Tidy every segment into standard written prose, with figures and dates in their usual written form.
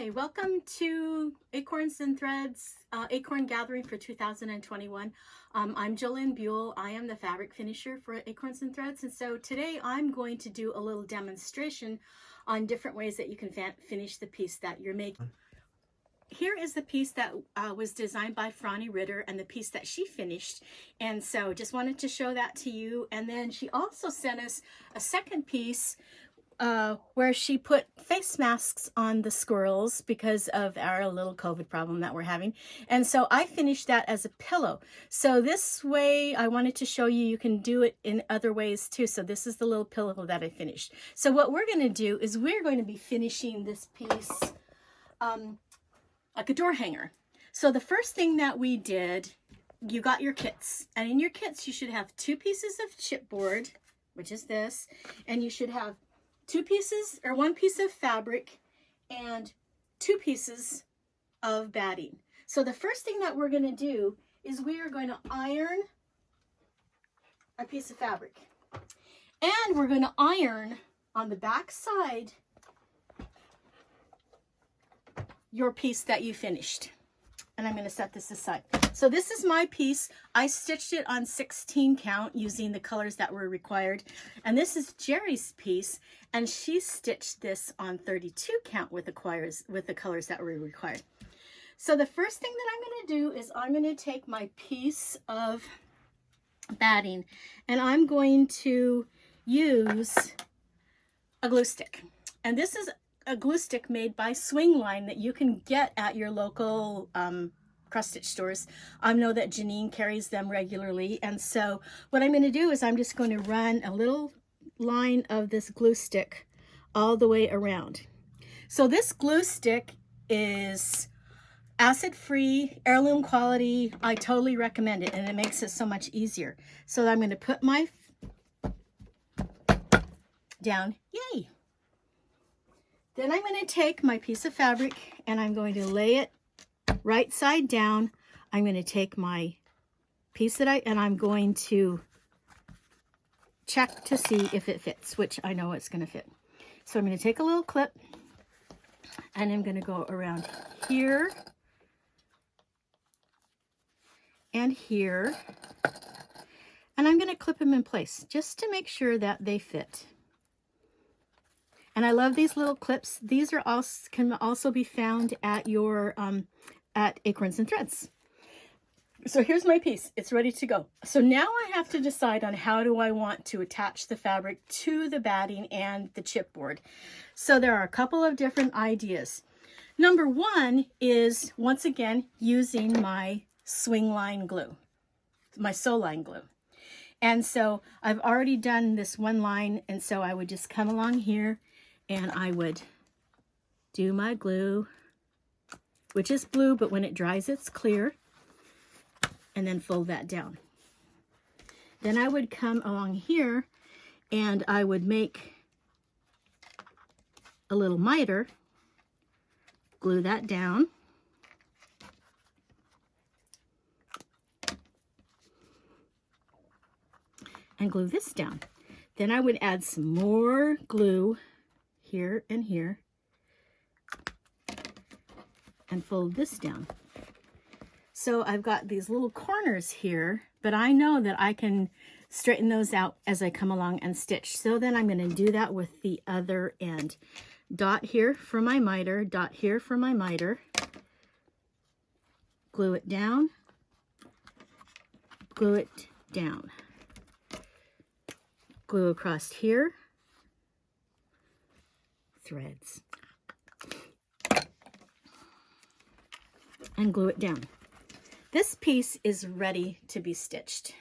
Hi, welcome to Acorns and Threads Acorn Gathering for 2021. I'm JoLyn Buell. I am the fabric finisher for Acorns and Threads, and so today I'm going to do a little demonstration on different ways that you can finish the piece that you're making. Here is the piece that was designed by Franny Ritter and the piece that she finished, and so just wanted to show that to you. And then she also sent us a second piece where she put face masks on the squirrels because of our little COVID problem that we're having. And so I finished that as a pillow. So this way I wanted to show you can do it in other ways too. So this is the little pillow that I finished. So what we're going to do is we're going to be finishing this piece like a door hanger. So the first thing that we did, you got your kits, and in your kits you should have 2 pieces of chipboard, which is this, and you should have 2 pieces or 1 piece of fabric and 2 pieces of batting. So the first thing that we're going to do is we are going to iron a piece of fabric, and we're going to iron on the back side your piece that you finished. And I'm going to set this aside. So this is my piece. I stitched it on 16 count using the colors that were required. And this is Jerry's piece, and she stitched this on 32 count with the colors that were required. So the first thing that I'm going to do is I'm going to take my piece of batting, and I'm going to use a glue stick. And this is a glue stick made by Swing Line that you can get at your local cross stitch stores. I know that Janine carries them regularly, and so what I'm going to do is I'm just going to run a little line of this glue stick all the way around. So this glue stick is acid-free, heirloom quality. I totally recommend it, and it makes it so much easier. So I'm going to put my down. Yay! Then I'm going to take my piece of fabric and I'm going to lay it right side down. I'm going to take my piece and I'm going to check to see if it fits, which I know it's going to fit. So I'm going to take a little clip and I'm going to go around here and here, and I'm going to clip them in place just to make sure that they fit. And I love these little clips. These can also be found at your at Acorns and Threads. So here's my piece. It's ready to go. So now I have to decide on how do I want to attach the fabric to the batting and the chipboard. So there are a couple of different ideas. Number one is, once again, using my Swing Line glue, my Sew Line glue. And so I've already done this one line, and so I would just come along here and I would do my glue, which is blue, but when it dries, it's clear, and then fold that down. Then I would come along here and I would make a little miter, glue that down, and glue this down. Then I would add some more glue here and here and fold this down. So I've got these little corners here, but I know that I can straighten those out as I come along and stitch. So then I'm going to do that with the other end. Dot here for my miter, dot here for my miter, glue it down, glue it down, glue across here, threads, and glue it down. This piece is ready to be stitched.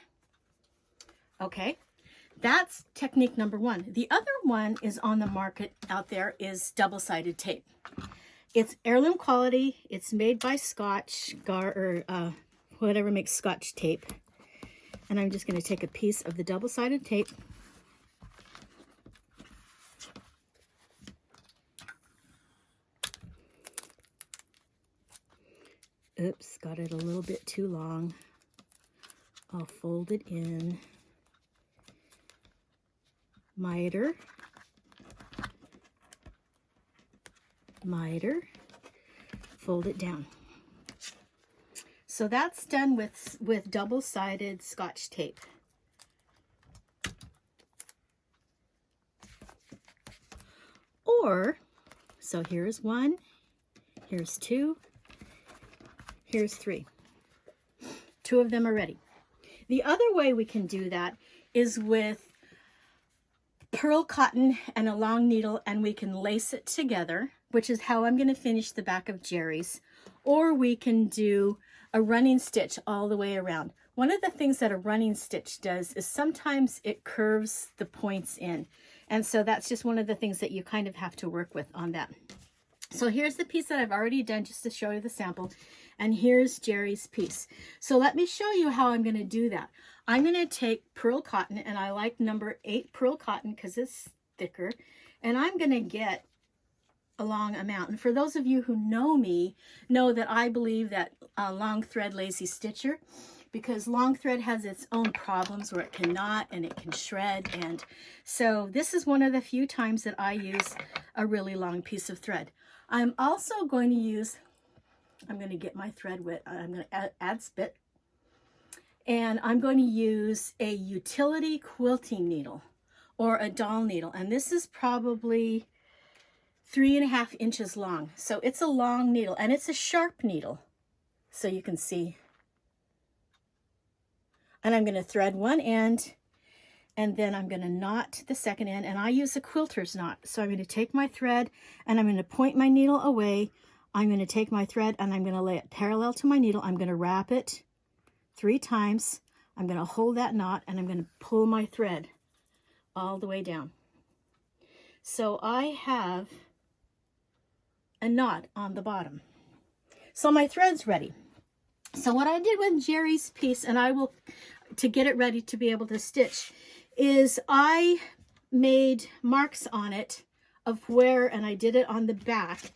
Okay, that's technique number one. The other one is on the market out there, is double-sided tape. It's heirloom quality. It's made by Scotch, or whatever makes Scotch tape. And I'm just going to take a piece of the double-sided tape, oops, got it a little bit too long. I'll fold it in, miter, miter, fold it down. So that's done with double-sided Scotch tape. Or, so here's one, here's two, here's three. Two of them are ready. The other way we can do that is with pearl cotton and a long needle, and we can lace it together, which is how I'm going to finish the back of Jerry's. Or we can do a running stitch all the way around. One of the things that a running stitch does is sometimes it curves the points in. And so that's just one of the things that you kind of have to work with on that. So here's the piece that I've already done just to show you the sample. And here's Jerry's piece. So let me show you how I'm going to do that. I'm going to take pearl cotton, and I like number 8 pearl cotton because it's thicker. And I'm going to get a long amount. And for those of you who know me, know that I believe that long thread lazy stitcher, because long thread has its own problems where it can knot and it can shred. And so this is one of the few times that I use a really long piece of thread. I'm also going to use, I'm going to get my thread width, I'm going to add spit, and I'm going to use a utility quilting needle or a doll needle. And this is probably 3.5 inches long. So it's a long needle, and it's a sharp needle. So you can see. And I'm going to thread one end, and then I'm going to knot the second end, and I use a quilter's knot. So I'm going to take my thread, and I'm going to point my needle away. I'm going to take my thread, and I'm going to lay it parallel to my needle. I'm going to wrap it 3 times. I'm going to hold that knot, and I'm going to pull my thread all the way down. So I have a knot on the bottom. So my thread's ready. So what I did with Jerry's piece, and I will, to get it ready to be able to stitch, is I made marks on it of where, and I did it on the back.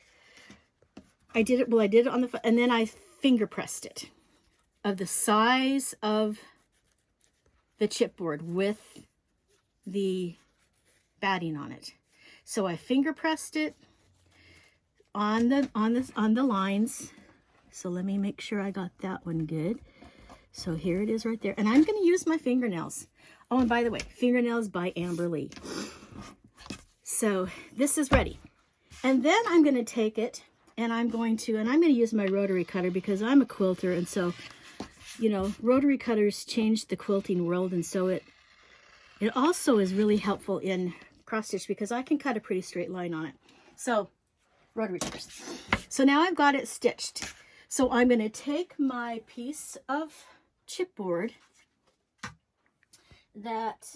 I did it on the, and then I finger pressed it of the size of the chipboard with the batting on it. So I finger pressed it on the lines. So let me make sure I got that one good. So here it is right there. And I'm going to use my fingernails. Oh, and by the way, fingernails by Amber Lee. So this is ready. And then I'm going to take it, and I'm going to use my rotary cutter because I'm a quilter. And so, you know, rotary cutters changed the quilting world. And so it also is really helpful in cross stitch because I can cut a pretty straight line on it. So rotary cutters. So now I've got it stitched. So I'm going to take my piece of chipboard that,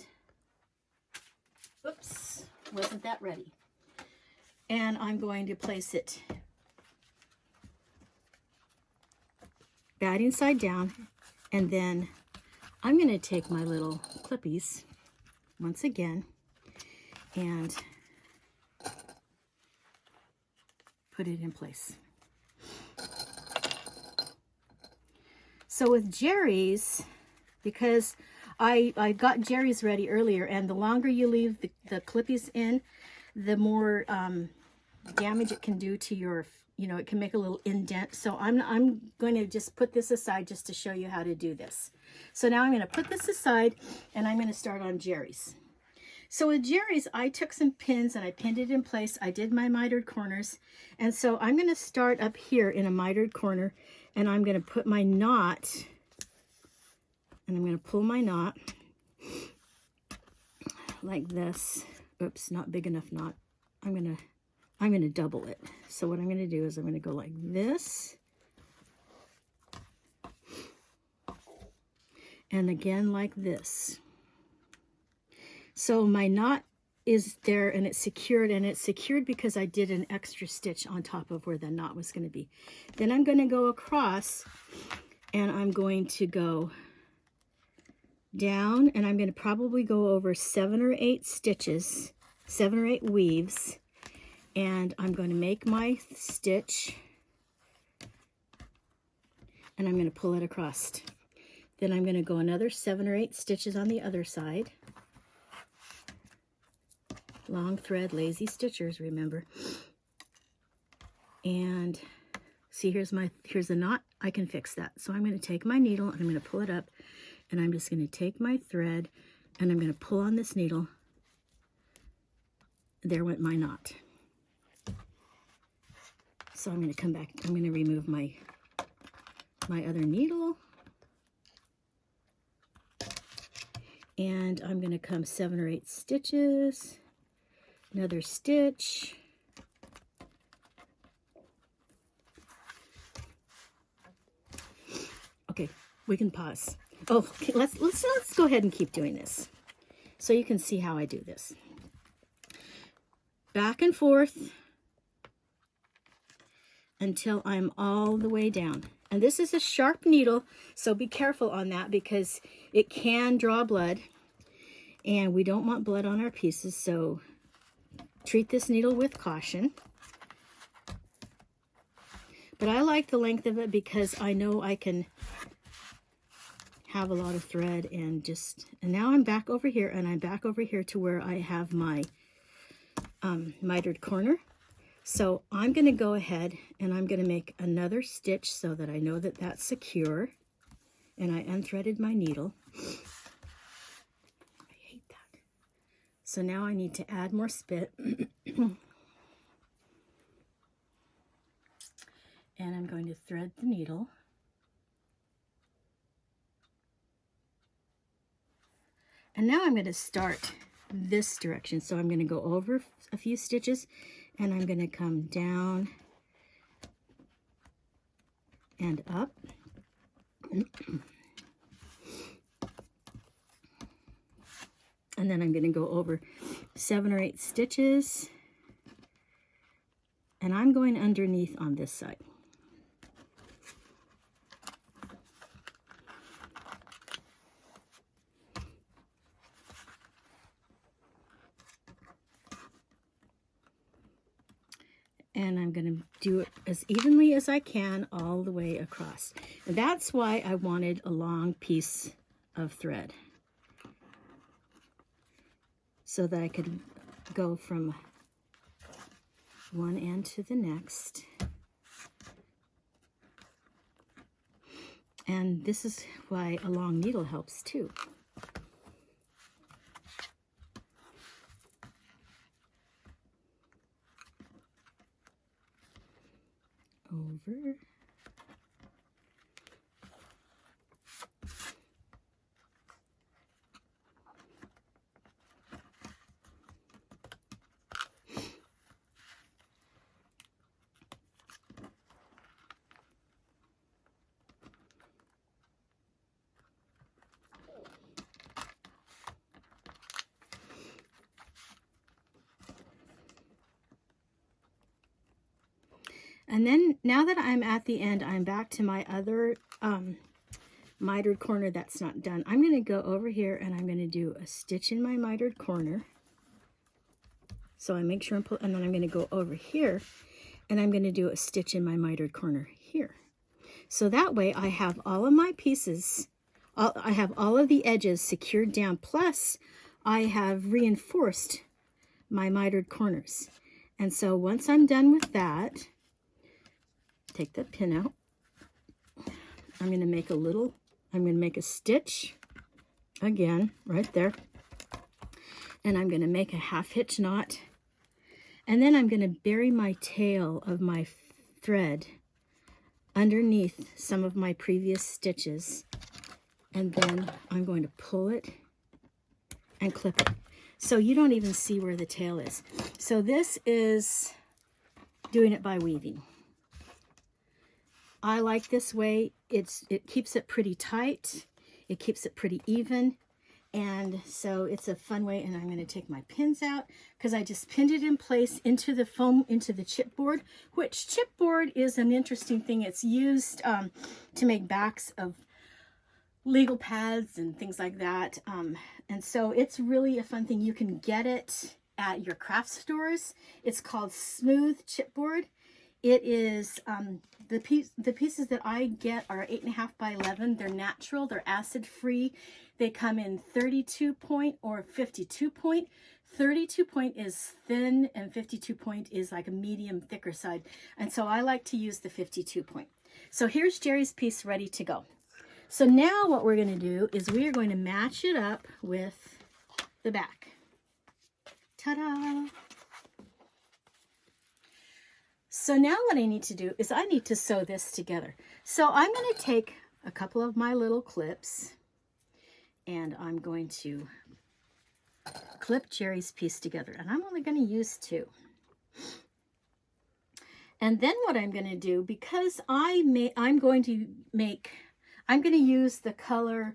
oops, wasn't that ready. And I'm going to place it batting side down, and then I'm going to take my little clippies once again and put it in place. So with Jerry's, because I got Jerry's ready earlier, and the longer you leave the clippies in, the more damage it can do to your, you know, it can make a little indent. So I'm going to just put this aside just to show you how to do this. So now I'm going to put this aside, and I'm going to start on Jerry's. So with Jerry's, I took some pins and I pinned it in place. I did my mitered corners. And so I'm going to start up here in a mitered corner, and I'm going to put my knot, and I'm going to pull my knot like this. Oops, not big enough knot. I'm going to double it. So what I'm going to do is I'm going to go like this, and again like this. So my knot is there, and it's secured because I did an extra stitch on top of where the knot was going to be. Then I'm going to go across, and I'm going to go down, and I'm going to probably go over 7 or 8 stitches, 7 or 8 weaves, and I'm going to make my stitch, and I'm going to pull it across. Then I'm going to go another 7 or 8 stitches on the other side. Long thread, lazy stitchers, remember. And See, here's the knot. I can fix that. So I'm going to take my needle and I'm going to pull it up, and I'm just going to take my thread and I'm going to pull on this needle. There went my knot. So I'm going to come back. I'm going to remove my other needle, and I'm going to come 7 or 8 stitches, another stitch, okay, we can pause. Oh, okay, let's go ahead and keep doing this so you can see how I do this. Back and forth until I'm all the way down. And this is a sharp needle, so be careful on that because it can draw blood, and we don't want blood on our pieces, so treat this needle with caution. But I like the length of it because I know I can have a lot of thread, and now I'm back over here, and I'm back over here to where I have my mitered corner. So I'm going to go ahead and I'm going to make another stitch so that I know that that's secure, and I unthreaded my needle. I hate that. So now I need to add more spit. And I'm going to thread the needle. And now I'm going to start this direction. So I'm going to go over a few stitches, and I'm going to come down and up. And then I'm going to go over 7 or 8 stitches, and I'm going underneath on this side. And I'm going to do it as evenly as I can all the way across. And that's why I wanted a long piece of thread, so that I could go from one end to the next. And this is why a long needle helps too. Over. And then now that I'm at the end, I'm back to my other mitered corner that's not done. I'm going to go over here and I'm going to do a stitch in my mitered corner. So I make sure I'm and then I'm going to go over here and I'm going to do a stitch in my mitered corner here. So that way I have all of my pieces, I have all of the edges secured down, plus I have reinforced my mitered corners. And so once I'm done with that, take the pin out. I'm going to make a stitch again right there, and I'm going to make a half hitch knot, and then I'm going to bury my tail of my thread underneath some of my previous stitches, and then I'm going to pull it and clip it so you don't even see where the tail is. So this is doing it by weaving. I like this way. It keeps it pretty tight. It keeps it pretty even. And so it's a fun way. And I'm going to take my pins out because I just pinned it in place into the foam, into the chipboard, which chipboard is an interesting thing. It's used to make backs of legal pads and things like that. And so it's really a fun thing. You can get it at your craft stores. It's called smooth chipboard. It is, the pieces that I get are 8.5 by 11. They're natural, they're acid free. They come in 32 point or 52 point. 32 point is thin and 52 point is like a medium thicker side. And so I like to use the 52 point. So here's Jerry's piece ready to go. So now what we're going to do is we are going to match it up with the back. Ta-da! So now what I need to do is I need to sew this together. So I'm going to take a couple of my little clips and I'm going to clip Jerry's piece together, and I'm only going to use 2. And then what I'm going to do, because I'm going to use the color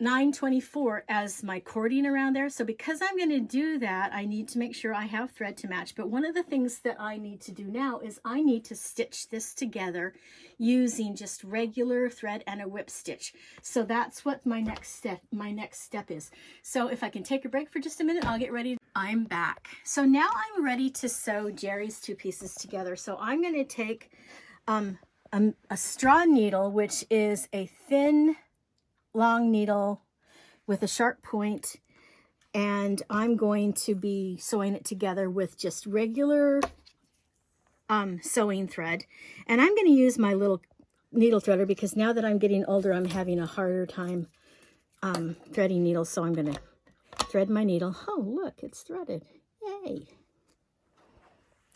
924 as my cording around there. So because I'm going to do that, I need to make sure I have thread to match. But one of the things that I need to do now is I need to stitch this together using just regular thread and a whip stitch. So that's what my next step is. So if I can take a break for just a minute, I'll get ready. I'm back. So now I'm ready to sew Jerry's 2 pieces together. So I'm going to take a straw needle, which is a thin long needle with a sharp point, and I'm going to be sewing it together with just regular sewing thread. And I'm going to use my little needle threader because now that I'm getting older, I'm having a harder time threading needles. So I'm going to thread my needle. Oh, look, it's threaded. Yay.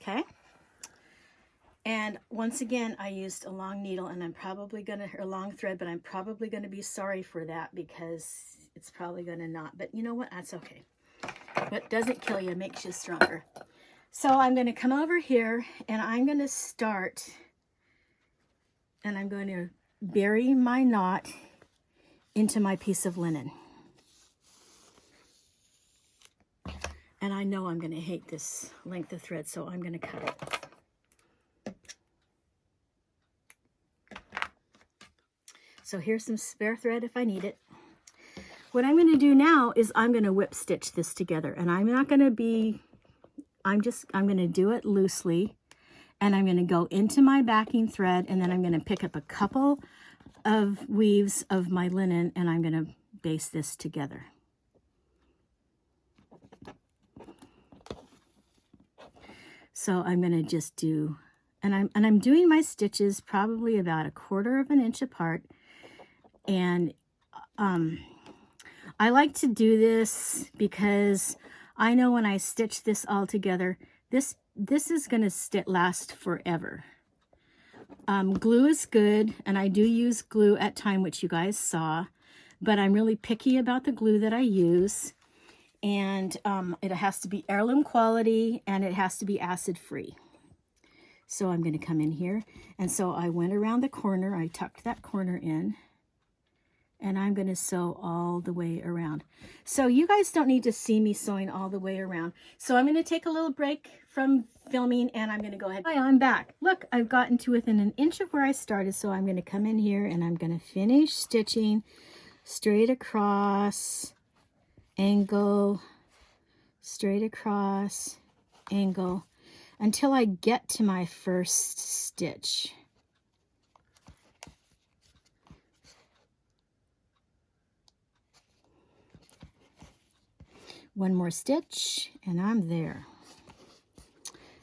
Okay. And once again, I used a long needle, and I'm probably going to, or long thread, but I'm probably going to be sorry for that because it's probably going to not. But you know what? That's okay. What doesn't kill you makes you stronger. So I'm going to come over here, and I'm going to start, and I'm going to bury my knot into my piece of linen. And I know I'm going to hate this length of thread, so I'm going to cut it. So here's some spare thread if I need it. What I'm going to do now is I'm going to whip stitch this together, and I'm not going to be, I'm going to do it loosely, and I'm going to go into my backing thread, and then I'm going to pick up a couple of weaves of my linen, and I'm going to baste this together. So I'm going to just do, and I'm doing my stitches probably about 1/4 of an inch apart. And I like to do this because I know when I stitch this all together, this is going to last forever. Glue is good, and I do use glue at time, which you guys saw, but I'm really picky about the glue that I use. And it has to be heirloom quality, and it has to be acid free. So I'm going to come in here, and so I went around the corner, I tucked that corner in, and I'm going to sew all the way around. So you guys don't need to see me sewing all the way around. So I'm going to take a little break from filming, and I'm going to go ahead. Hi, I'm back. Look, I've gotten to within an inch of where I started, so I'm going to come in here, and I'm going to finish stitching straight across, angle, straight across, angle, until I get to my first stitch. One more stitch, and I'm there.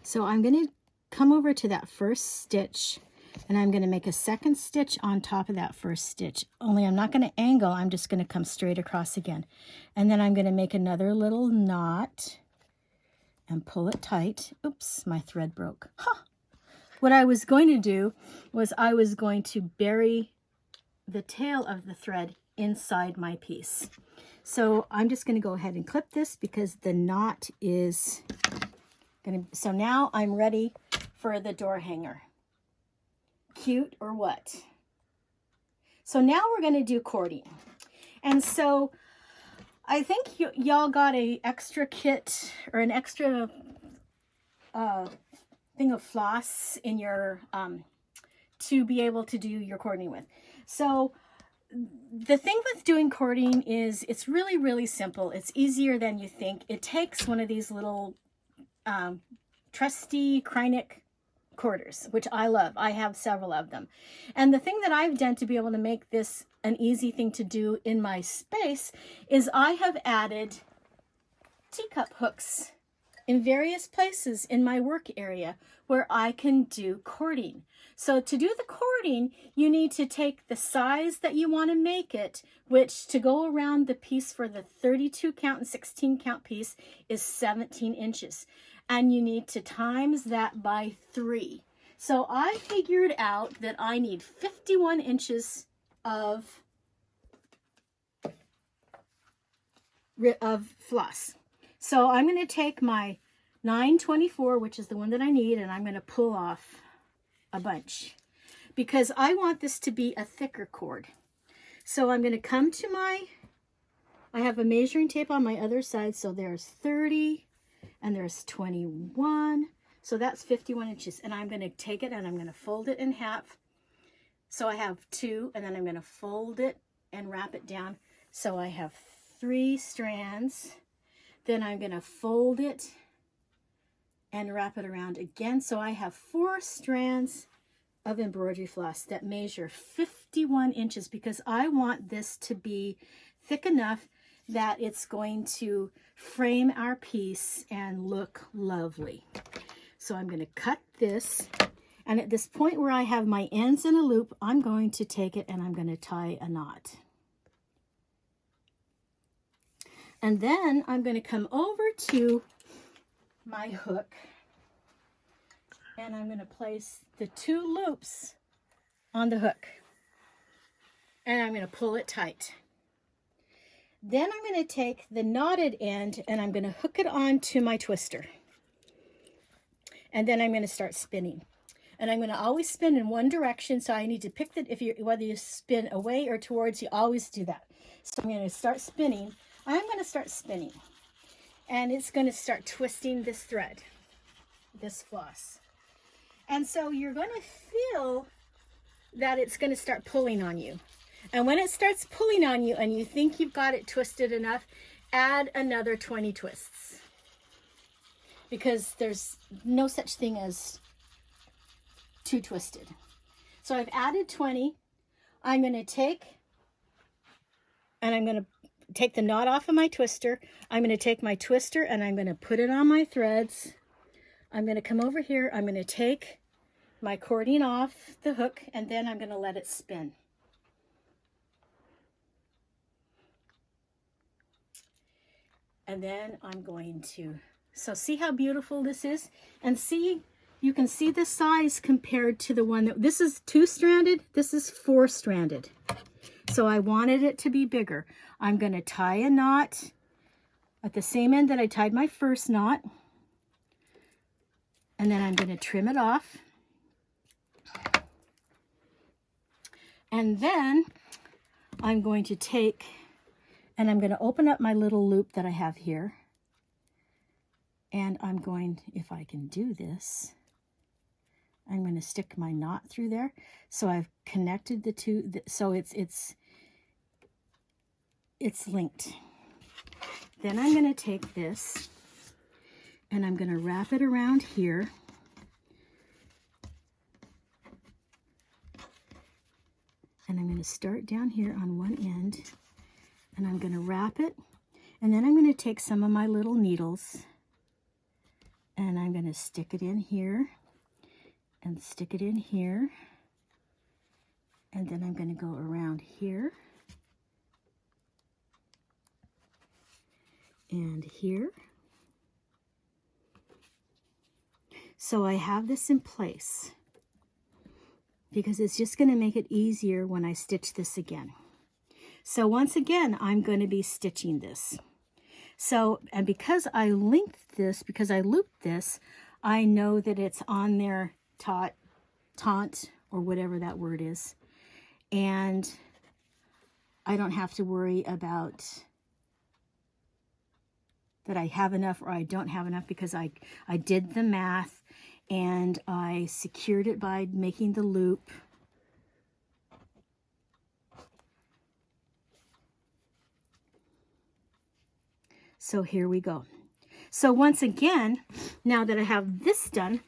So I'm going to come over to that first stitch, and I'm going to make a second stitch on top of that first stitch. Only I'm not going to angle, I'm just going to come straight across again. And then I'm going to make another little knot and pull it tight. Oops, my thread broke. Huh. What I was going to do was I was going to bury the tail of the thread inside my piece. So I'm just going to go ahead and clip this because the knot is going to, so now I'm ready for the door hanger. Cute or what? So now we're going to do cording. And so I think y'all got a extra kit or an extra thing of floss in your, to be able to do your cording with. So the thing with doing cording is it's really, really simple. It's easier than you think. It takes one of these little trusty Krynic quarters, which I love. I have several of them. And the thing that I've done to be able to make this an easy thing to do in my space is I have added teacup hooks in various places in my work area where I can do cording. So to do the cording, you need to take the size that you want to make it, which to go around the piece for the 32 count and 16 count piece is 17 inches. And you need to times that by 3. So I figured out that I need 51 inches of floss. So I'm going to take my 924, which is the one that I need, and I'm going to pull off a bunch because I want this to be a thicker cord. So I'm going to come to I have a measuring tape on my other side, so there's 30 and there's 21, so that's 51 inches, and I'm going to take it and I'm going to fold it in half. So I have 2, and then I'm going to fold it and wrap it down, so I have 3 strands. Then I'm going to fold it and wrap it around again. So I have 4 strands of embroidery floss that measure 51 inches because I want this to be thick enough that it's going to frame our piece and look lovely. So I'm going to cut this. And at this point where I have my ends in a loop, I'm going to take it and I'm going to tie a knot. And then I'm going to come over to my hook and I'm going to place the 2 loops on the hook and I'm going to pull it tight. Then I'm going to take the knotted end and I'm going to hook it onto my twister. And then I'm going to start spinning. And I'm going to always spin in one direction, so I need to pick whether you spin away or towards, you always do that. So I'm going to start spinning. I'm going to start spinning, and it's going to start twisting this thread, this floss. And so you're going to feel that it's going to start pulling on you. And when it starts pulling on you and you think you've got it twisted enough, add another 20 twists. Because there's no such thing as too twisted. So I've added 20. I'm going to take the knot off of my twister. I'm going to take my twister and I'm going to put it on my threads. I'm going to come over here. I'm going to take my cording off the hook and then I'm going to let it spin. And then I'm going to, so see how beautiful this is? And see, you can see the size compared to the one that, this is 2-stranded, this is 4-stranded. So I wanted it to be bigger. I'm going to tie a knot at the same end that I tied my first knot. And then I'm going to trim it off. And then I'm going to take, and I'm going to open up my little loop that I have here. And I'm going, if I can do this, I'm going to stick my knot through there. So I've connected the two, so it's linked. Then I'm going to take this and I'm going to wrap it around here. And I'm going to start down here on one end and I'm going to wrap it. And then I'm going to take some of my little needles and I'm going to stick it in here and stick it in here. And then I'm going to go around here and here. So I have this in place because it's just going to make it easier when I stitch this again. So once again, I'm going to be stitching this. So, and because I linked this, because I looped this, I know that it's on there taunt, or whatever that word is. And I don't have to worry about that I have enough or I don't have enough because I did the math and I secured it by making the loop. So here we go. So once again, now that I have this done,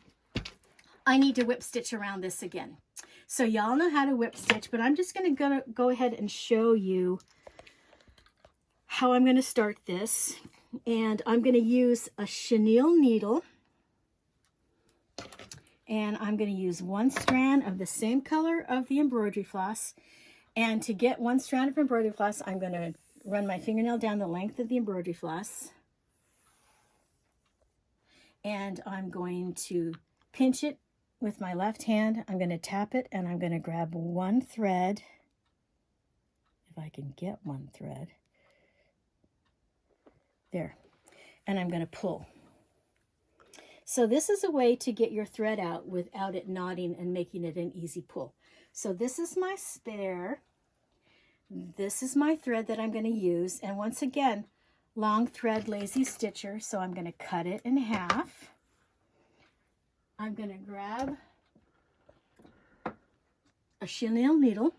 I need to whip stitch around this again. So y'all know how to whip stitch, but I'm just going to go ahead and show you how I'm going to start this. And I'm going to use a chenille needle. And I'm going to use one strand of the same color of the embroidery floss. And to get one strand of embroidery floss, I'm going to run my fingernail down the length of the embroidery floss. And I'm going to pinch it with my left hand. I'm going to tap it and I'm going to grab one thread. If I can get one thread. There. And I'm going to pull. So this is a way to get your thread out without it knotting and making it an easy pull. So this is my spare. This is my thread that I'm going to use. And once again, long thread lazy stitcher. So I'm going to cut it in half. I'm going to grab a chenille needle.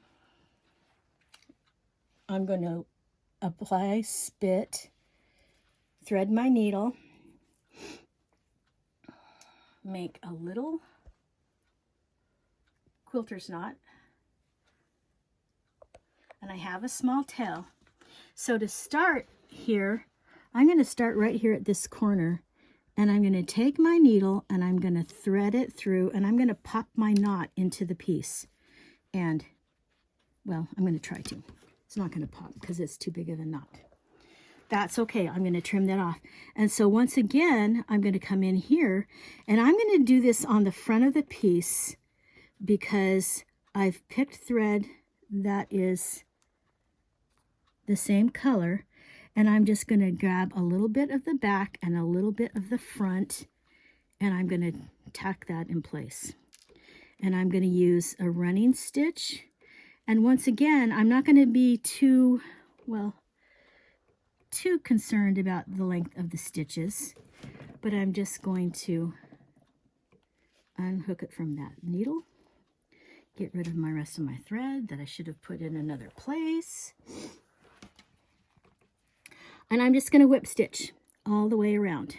I'm going to apply spit, thread my needle, make a little quilter's knot, and I have a small tail. So to start here, I'm going to start right here at this corner, and I'm going to take my needle and I'm going to thread it through, and I'm going to pop my knot into the piece. And, well, I'm going to try to. It's not going to pop because it's too big of a knot. That's okay. I'm going to trim that off. And so once again, I'm going to come in here and I'm going to do this on the front of the piece because I've picked thread that is the same color. And I'm just going to grab a little bit of the back and a little bit of the front, and I'm going to tack that in place. And I'm going to use a running stitch. And once again, I'm not going to be too concerned about the length of the stitches, but I'm just going to unhook it from that needle, get rid of my rest of my thread that I should have put in another place, and I'm just going to whip stitch all the way around.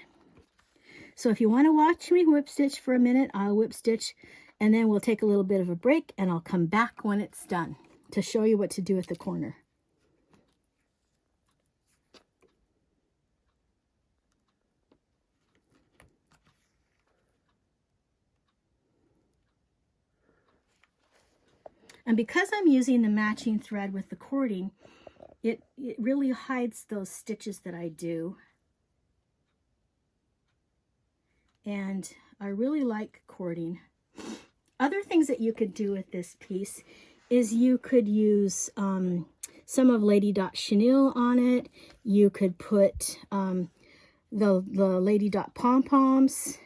So if you want to watch me whip stitch for a minute, I'll whip stitch, and then we'll take a little bit of a break, and I'll come back when it's done to show you what to do at the corner. And because I'm using the matching thread with the cording, it really hides those stitches that I do. And I really like cording. Other things that you could do with this piece is you could use some of Lady Dot chenille on it. You could put the Lady Dot pom-poms.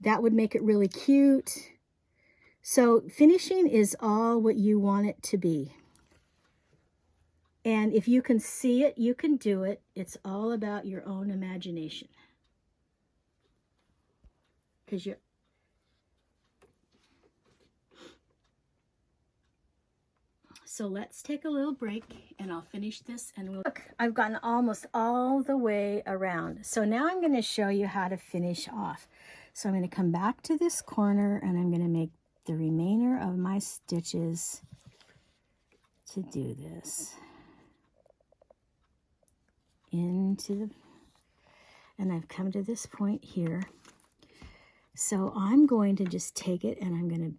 That would make it really cute. So finishing is all what you want it to be. And if you can see it, you can do it. It's all about your own imagination. Because you're... So let's take a little break and I'll finish this and we'll... Look, I've gotten almost all the way around. So now I'm going to show you how to finish off. So I'm going to come back to this corner and I'm going to make the remainder of my stitches to do this. Into the... And I've come to this point here. So I'm going to just take it and I'm going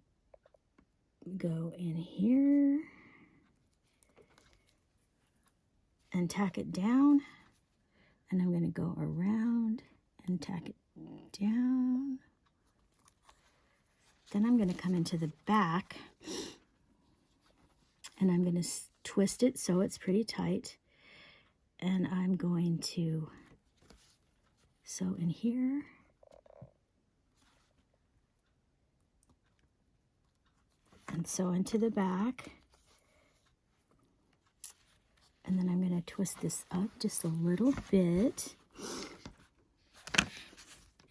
to go in here and tack it down, and I'm going to go around and tack it down. Then I'm going to come into the back and I'm going to twist it so it's pretty tight, and I'm going to sew in here. And sew into the back. And then I'm going to twist this up just a little bit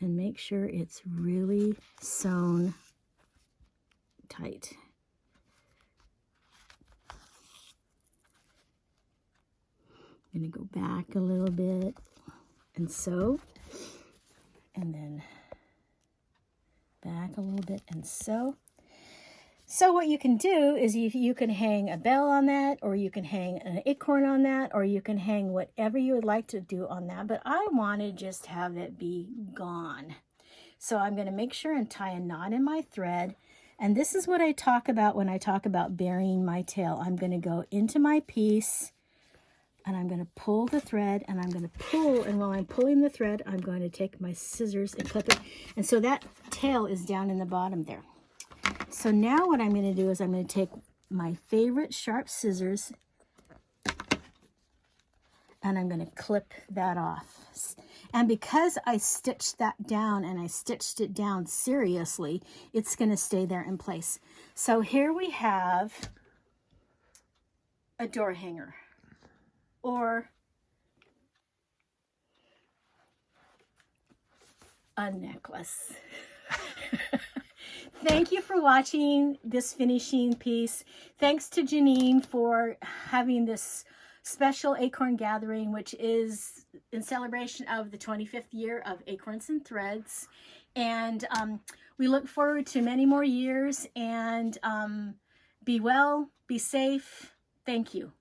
and make sure it's really sewn tight. I'm going to go back a little bit and sew, and then back a little bit and sew. So what you can do is you can hang a bell on that, or you can hang an acorn on that, or you can hang whatever you would like to do on that. But I want to just have it be gone. So I'm going to make sure and tie a knot in my thread. And this is what I talk about when I talk about burying my tail. I'm going to go into my piece and I'm going to pull the thread, and I'm going to pull. And while I'm pulling the thread, I'm going to take my scissors and clip it. And so that tail is down in the bottom there. So now what I'm going to do is I'm going to take my favorite sharp scissors and I'm going to clip that off. And because I stitched that down, and I stitched it down seriously, it's going to stay there in place. So here we have a door hanger, or a necklace. Thank you for watching this finishing piece. Thanks to Janine for having this special Acorn Gathering, which is in celebration of the 25th year of Acorns and Threads. And we look forward to many more years, and be well, be safe. Thank you.